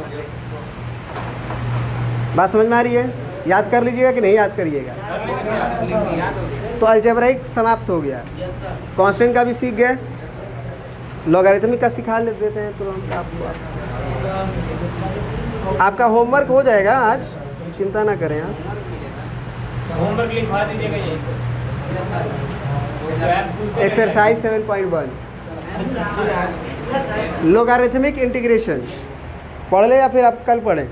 बात समझ में आ रही है? याद कर लीजिएगा कि नहीं याद करिएगा। तो अलजेब्रिक समाप्त हो गया, कांस्टेंट का भी सीख गए, लॉगरिथमिक का सिखा देते हैं तुरंत आपको। आपका होमवर्क हो जाएगा आज, चिंता ना करें आप। होमवर्क लिखवा दीजिएगा ये। एक्सरसाइज 7.1 लॉगरिथमिक इंटीग्रेशन पढ़ ले या फिर आप कल पढ़ें?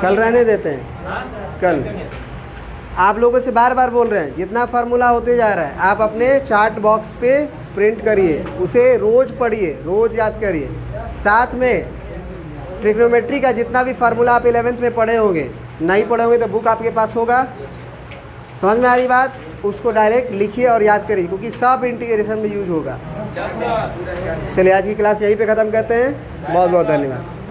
कल रहने देते हैं, कल। आप लोगों से बार बार बोल रहे हैं, जितना फार्मूला होते जा रहा है आप अपने चार्ट बॉक्स पे प्रिंट करिए, उसे रोज़ पढ़िए, रोज़ याद करिए। साथ में ट्रिग्नोमेट्री का जितना भी फार्मूला आप 11th में पढ़े होंगे, नहीं पढ़े होंगे तो बुक आपके पास होगा। समझ में आ रही बात? उसको डायरेक्ट लिखिए और याद करिए, क्योंकि सब इंटीग्रेशन में यूज होगा। चलिए आज की क्लास यहीं पे ख़त्म करते हैं। बहुत बहुत धन्यवाद।